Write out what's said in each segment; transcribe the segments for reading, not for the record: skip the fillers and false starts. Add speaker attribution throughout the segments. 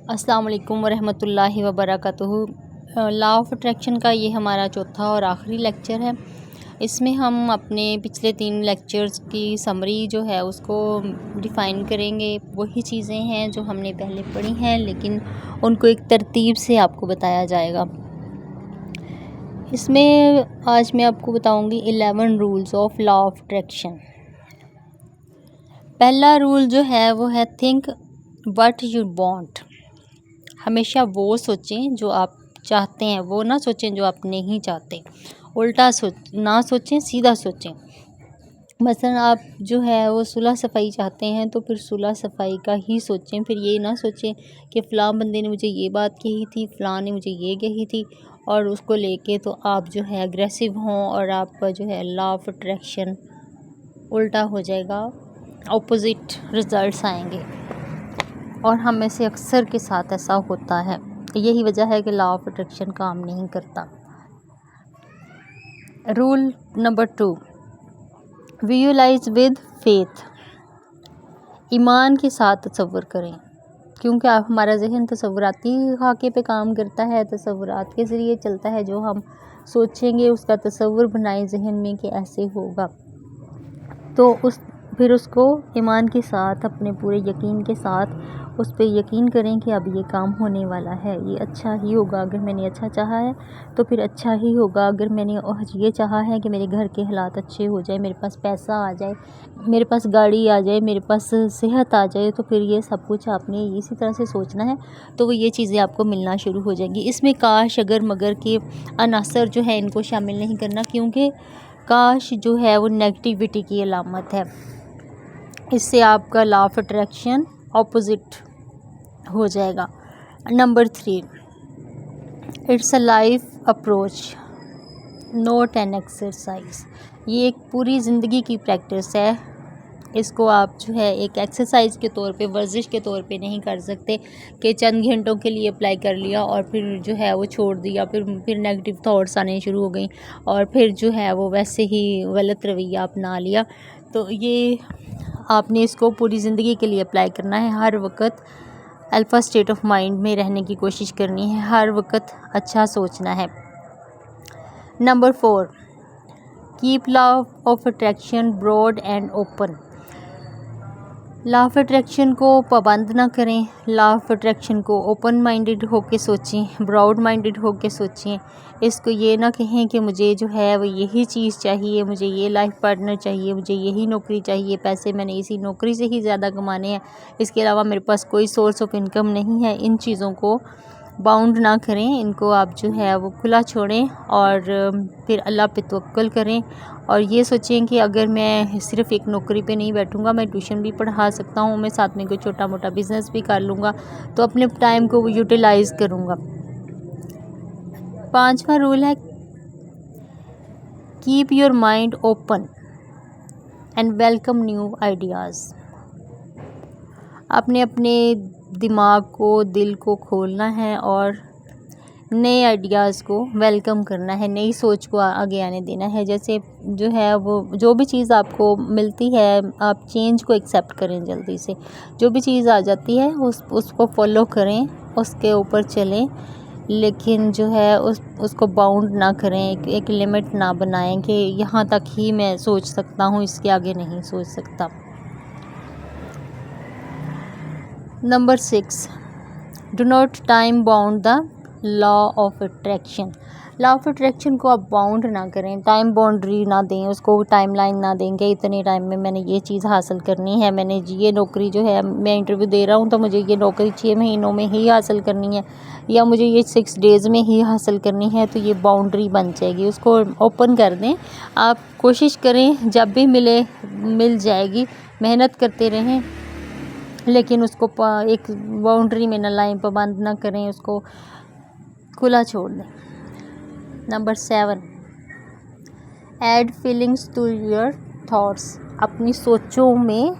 Speaker 1: अस्सलाम वालेकुम वरहमतुल्लाहि वबरकातुहू। लॉ ऑफ़ अट्रैक्शन का ये हमारा चौथा और आखिरी लेक्चर है। इसमें हम अपने पिछले 3 लेक्चर्स की समरी जो है उसको डिफ़ाइन करेंगे। वही चीज़ें हैं जो हमने पहले पढ़ी हैं, लेकिन उनको एक तरतीब से आपको बताया जाएगा। इसमें आज मैं आपको बताऊंगी 11 rules of law of attraction. पहला रूल जो है वो है थिंक व्हाट यू वांट। हमेशा वो सोचें जो आप चाहते हैं, वो ना सोचें जो आप नहीं चाहते। उल्टा ना सोचें, सीधा सोचें। मसलन आप जो है वो सुलह सफ़ाई चाहते हैं तो फिर सुलह सफ़ाई का ही सोचें। फिर ये ना सोचें कि फ़लाँ बंदे ने मुझे ये बात कही थी, फ़लाँ ने मुझे ये कही थी, और उसको लेके तो आप जो है अग्रेसिव हों और आपका जो है लॉ ऑफ़ अट्रैक्शन उल्टा हो जाएगा, ऑपोजिट रिज़ल्ट्स आएंगे। और हम में से अक्सर के साथ ऐसा होता है। यही वजह है कि लॉ ऑफ़ अट्रैक्शन काम नहीं करता। Rule number 2, visualize with faith. ईमान के साथ तसव्वुर करें, क्योंकि आप हमारा जहन तसव्वुराती खाके पे काम करता है। तसव्वुरात के ज़रिए चलता है। जो हम सोचेंगे उसका तसव्वुर बनाएं जहन में कि ऐसे होगा, तो फिर उसको ईमान के साथ, अपने पूरे यकीन के साथ उस पर यकीन करें कि अब ये काम होने वाला है, ये अच्छा ही होगा। अगर मैंने अच्छा चाहा है तो फिर अच्छा ही होगा। अगर मैंने ये चाहा है कि मेरे घर के हालात अच्छे हो जाए, मेरे पास पैसा आ जाए, मेरे पास गाड़ी आ जाए, मेरे पास सेहत आ जाए, तो फिर ये सब कुछ आपने इसी तरह से सोचना है, तो वो ये चीज़ें आपको मिलना शुरू हो जाएंगी। इसमें काश, अगर, मगर के अनासर जो है इनको शामिल नहीं करना, क्योंकि काश जो है वो नेगेटिविटी की अलामत है। इससे आपका लॉ ऑफ़ अट्रैक्शन ऑपोजिट हो जाएगा। Number 3, it's a life approach not an exercise. ये एक पूरी ज़िंदगी की प्रैक्टिस है। इसको आप जो है एक एक्सरसाइज के तौर पे, वर्जिश के तौर पे नहीं कर सकते कि चंद घंटों के लिए अप्लाई कर लिया और फिर जो है वो छोड़ दिया, फिर नेगेटिव थॉट्स आने शुरू हो गई और फिर जो है वो वैसे ही गलत रवैया अपना लिया। तो ये आपने इसको पूरी ज़िंदगी के लिए अप्लाई करना है। हर वक्त अल्फ़ा स्टेट ऑफ माइंड में रहने की कोशिश करनी है, हर वक्त अच्छा सोचना है। Number 4, keep law of attraction broad and open. Law of attraction को पाबंद ना करें। लॉ ऑफ अट्रैक्शन को ओपन माइंडेड होके सोचें, ब्रॉड माइंडेड होके सोचें। इसको ये ना कहें कि मुझे जो है वो यही चीज़ चाहिए, मुझे ये लाइफ पार्टनर चाहिए, मुझे यही नौकरी चाहिए, पैसे मैंने इसी नौकरी से ही ज़्यादा कमाने हैं, इसके अलावा मेरे पास कोई सोर्स ऑफ इनकम नहीं है। इन चीज़ों को बाउंड ना करें, इनको आप जो है वो खुला छोड़ें और फिर अल्लाह पे तवक्कुल करें। और ये सोचें कि अगर मैं सिर्फ़ एक नौकरी पे नहीं बैठूंगा, मैं ट्यूशन भी पढ़ा सकता हूँ, मैं साथ में कोई छोटा मोटा बिज़नेस भी कर लूँगा, तो अपने टाइम को यूटिलाइज़ करूँगा। 5वां रूल है keep your mind open and welcome new ideas. आपने अपने दिमाग को, दिल को खोलना है और नए आइडियाज़ को वेलकम करना है, नई सोच को आगे आने देना है। जैसे जो है वो जो भी चीज़ आपको मिलती है, आप चेंज को एक्सेप्ट करें जल्दी से। जो भी चीज़ आ जाती है उसको फॉलो करें, उसके ऊपर चलें, लेकिन जो है उसको बाउंड ना करें, एक लिमिट ना बनाएं कि यहाँ तक ही मैं सोच सकता हूँ, इसके आगे नहीं सोच सकता। Number 6, do not time bound the law of attraction. Law of attraction को आप बाउंड ना करें, टाइम बाउंड्री ना दें, उसको टाइमलाइन ना दें कि इतने टाइम में मैंने ये चीज़ हासिल करनी है, मैंने ये नौकरी जो है, मैं इंटरव्यू दे रहा हूँ तो मुझे ये नौकरी 6 महीनों में ही हासिल करनी है या मुझे ये 6 डेज़ में ही हासिल करनी है, तो ये बाउंड्री बन जाएगी। उसको ओपन कर दें। आप कोशिश करें, जब भी मिल जाएगी, मेहनत करते रहें, लेकिन उसको एक बाउंड्री में न लाएं, पाबंद ना करें, उसको खुला छोड़ दें। Number 7, add feelings to your thoughts. अपनी सोचों में,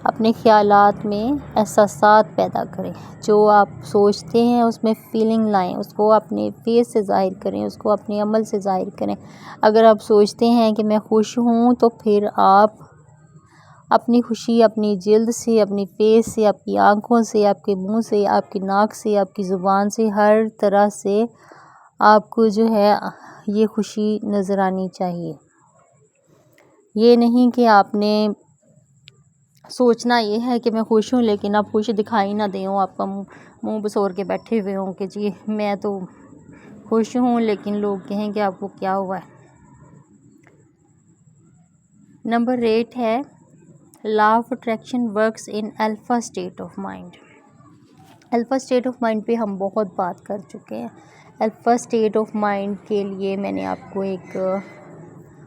Speaker 1: अपने ख्यालात में एहसासात पैदा करें। जो आप सोचते हैं उसमें फीलिंग लाएं, उसको अपने फेस से ज़ाहिर करें, उसको अपने अमल से ज़ाहिर करें। अगर आप सोचते हैं कि मैं खुश हूँ, तो फिर आप अपनी खुशी अपनी जिल्द से, अपनी फेस से, आपकी आँखों से, आपके मुंह से, आपकी नाक से, आपकी ज़ुबान से, हर तरह से आपको जो है ये खुशी नज़र आनी चाहिए। ये नहीं कि आपने सोचना ये है कि मैं खुश हूँ लेकिन आप खुश दिखाई ना दें, आपका मुंह बसोर के बैठे हुए हों कि जी मैं तो खुश हूँ, लेकिन लोग कहें कि आपको क्या हुआ है। नंबर 8 है law of attraction works in alpha state of mind. Alpha state of mind पे हम बहुत बात कर चुके हैं। अल्फा स्टेट ऑफ माइंड के लिए मैंने आपको एक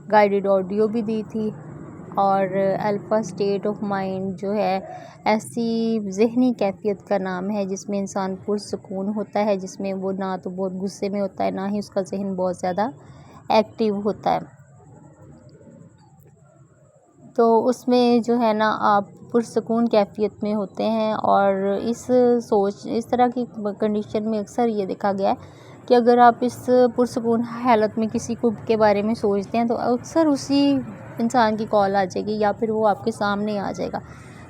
Speaker 1: गाइडेड ऑडियो भी दी थी। और अल्फ़ा स्टेट ऑफ माइंड जो है ऐसी ज़हनी कैफियत का नाम है जिसमें इंसान पुरसुकून होता है, जिसमें वो ना तो बहुत गुस्से में होता है, ना ही उसका जहन बहुत ज़्यादा एक्टिव होता है। तो उसमें जो है ना आप पुरसुकून कैफियत में होते हैं। और इस तरह की कंडीशन में अक्सर ये देखा गया है कि अगर आप इस पुरसुकून हालत में किसी को के बारे में सोचते हैं तो अक्सर उसी इंसान की कॉल आ जाएगी या फिर वो आपके सामने आ जाएगा।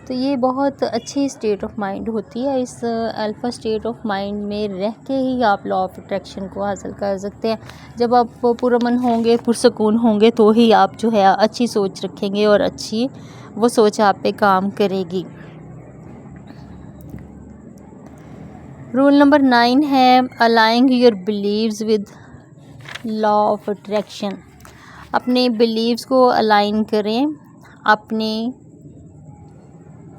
Speaker 1: तो ये बहुत अच्छी स्टेट ऑफ माइंड होती है। इस अल्फ़ा स्टेट ऑफ माइंड में रह के ही आप लॉ ऑफ अट्रैक्शन को हासिल कर सकते हैं। जब आप पुरअमन होंगे, पुरसुकून होंगे, तो ही आप जो है अच्छी सोच रखेंगे और अच्छी वो सोच आप पे काम करेगी। रूल नंबर 9 है aligning your beliefs with law of attraction. अपने बिलीव्स को अलाइन करें अपने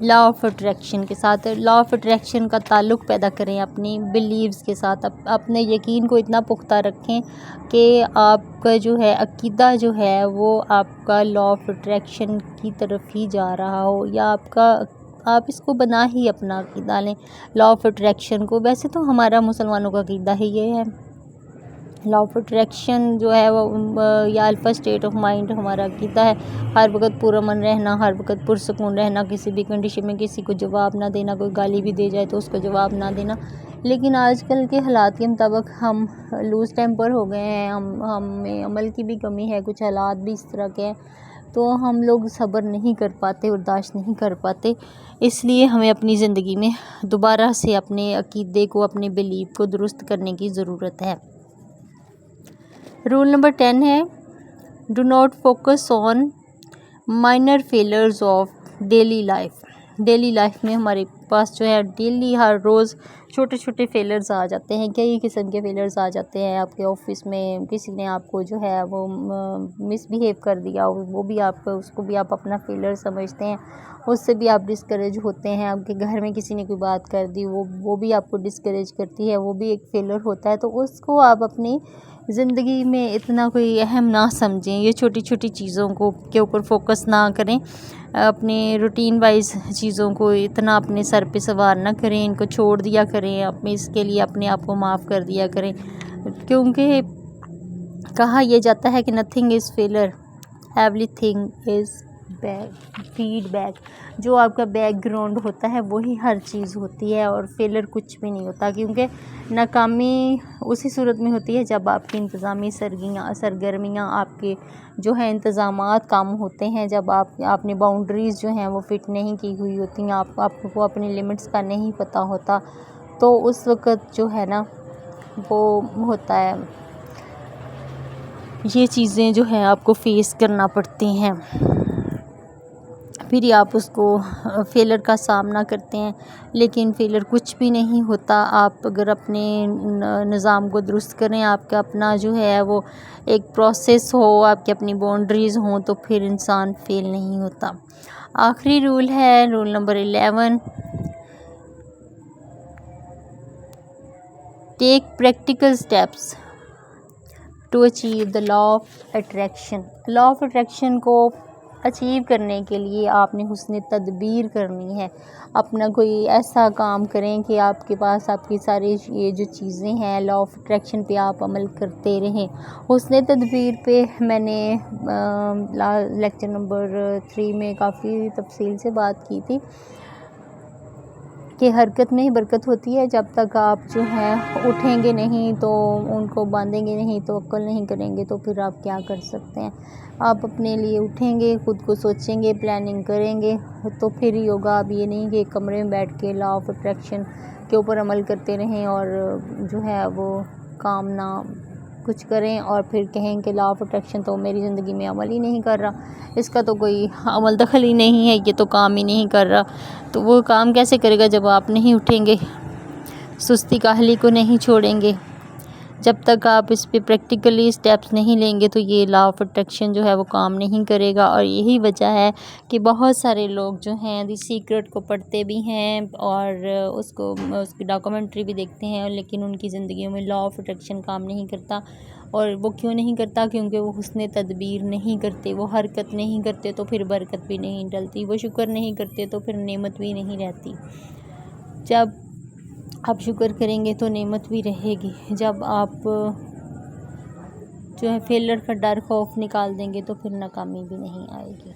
Speaker 1: लॉ ऑफ अट्रैक्शन के साथ। लॉ ऑफ अट्रैक्शन का ताल्लुक़ पैदा करें अपनी बिलीव्स के साथ। अपने यकीन को इतना पुख्ता रखें कि आपका जो है अक़ीदा जो है वो आपका लॉ ऑफ अट्रैक्शन की तरफ ही जा रहा हो, या आप इसको बना ही अपना अक़ीदा लें लॉ ऑफ अट्रैक्शन को। वैसे तो हमारा मुसलमानों का अक़ीदा ही ये है। लॉ ऑफ अट्रैक्शन जो है वो या अल्फ़ा स्टेट ऑफ माइंड हमारा अक़ीदा है। हर वक्त पुरअमन रहना, हर वक्त पुरसुकून रहना, किसी भी कंडीशन में किसी को जवाब ना देना, कोई गाली भी दे जाए तो उसको जवाब ना देना। लेकिन आजकल के हालात के मुताबिक हम लूज़ टेम्पर हो गए हैं, हमें अमल की भी कमी है, कुछ हालात भी इस तरह के हैं तो हम लोग सब्र नहीं कर पाते, बर्दाश्त नहीं कर पाते। इसलिए हमें अपनी ज़िंदगी में दोबारा से अपने अक़ीदे को, अपने बिलीव को दुरुस्त करने की ज़रूरत है। रूल नंबर 10 है do not focus on minor failures of daily life. Daily life में हमारे पास जो है डेली हर रोज़ छोटे छोटे फेलियर्स आ जाते हैं, कई किस्म के फेलियर्स आ जाते हैं। आपके ऑफिस में किसी ने आपको जो है वो मिसबिहेव कर दिया, वो भी उसको भी आप अपना फेलियर समझते हैं, उससे भी आप डिस्करेज होते हैं। आपके घर में किसी ने कोई बात कर दी, वो भी आपको डिस्करेज करती है, वो भी एक फेलियर होता है। तो उसको आप अपनी ज़िंदगी में इतना कोई अहम ना समझें, ये छोटी छोटी चीज़ों को के ऊपर फोकस ना करें, अपने रूटीन वाइज चीज़ों को इतना अपने सर पे सवार ना करें, इनको छोड़ दिया करें, अपने इसके लिए अपने आप को माफ़ कर दिया करें। क्योंकि कहा यह जाता है कि nothing is failure, everything is feedback. जो आपका बैकग्राउंड होता है वही हर चीज़ होती है और फेलियर कुछ भी नहीं होता। क्योंकि नाकामी उसी सूरत में होती है जब आपकी इंतज़ामी सरगर्मियाँ आपके जो है इंतज़ामात कम होते हैं, जब आपने बाउंड्रीज़ जो हैं वो फिट नहीं की हुई होती हैं, आपको अपनी लिमिट्स का नहीं पता होता, तो उस वक़्त जो है ना वो होता है, ये चीज़ें जो हैं आपको फेस करना पड़ती हैं। फिर आप उसको फेलियर का सामना करते हैं, लेकिन फेलियर कुछ भी नहीं होता। आप अगर अपने निज़ाम को दुरुस्त करें, आपका अपना जो है वो एक प्रोसेस हो, आपकी अपनी बाउंड्रीज़ हों, तो फिर इंसान फेल नहीं होता। आखिरी रूल है rule number 11, take practical steps to achieve the law of attraction. Law of attraction को अचीव करने के लिए आपने हुस्न तदबीर करनी है। अपना कोई ऐसा काम करें कि आपके पास आपकी सारी ये जो चीज़ें हैं लॉ ऑफ अट्रैक्शन पे आप अमल करते रहें। हुस्न तदबीर पे मैंने लेक्चर नंबर 3 में काफ़ी तफसील से बात की थी। कि हरकत में ही बरकत होती है। जब तक आप जो है उठेंगे नहीं, तो उनको बांधेंगे नहीं, तवक्कुल नहीं करेंगे, तो फिर आप क्या कर सकते हैं। आप अपने लिए उठेंगे, ख़ुद को सोचेंगे, प्लानिंग करेंगे, तो फिर ही होगा। अब ये नहीं कि एक कमरे में बैठ के लॉ ऑफ अट्रैक्शन के ऊपर अमल करते रहें और जो है वो काम ना कुछ करें और फिर कहें कि लॉ ऑफ अट्रैक्शन तो मेरी ज़िंदगी में अमल ही नहीं कर रहा, इसका तो कोई अमल दखल ही नहीं है, ये तो काम ही नहीं कर रहा। तो वो काम कैसे करेगा जब आप नहीं उठेंगे, सुस्ती काहली को नहीं छोड़ेंगे। जब तक आप इस पे प्रैक्टिकली स्टेप्स नहीं लेंगे तो ये लॉ ऑफ अट्रैक्शन जो है वो काम नहीं करेगा। और यही वजह है कि बहुत सारे लोग जो हैं द सीक्रेट को पढ़ते भी हैं और उसकी डॉक्यूमेंट्री भी देखते हैं, लेकिन उनकी ज़िंदगी में लॉ ऑफ अट्रैक्शन काम नहीं करता। और वो क्यों नहीं करता? क्योंकि वो हुस्न तदबीर नहीं करते, वो हरकत नहीं करते, तो फिर बरकत भी नहीं डलती। वो शुक्र नहीं करते तो फिर नेमत भी नहीं रहती। जब आप शुक्र करेंगे तो नेमत भी रहेगी। जब आप जो है फेलियर का डर खौफ निकाल देंगे तो फिर नाकामी भी नहीं आएगी।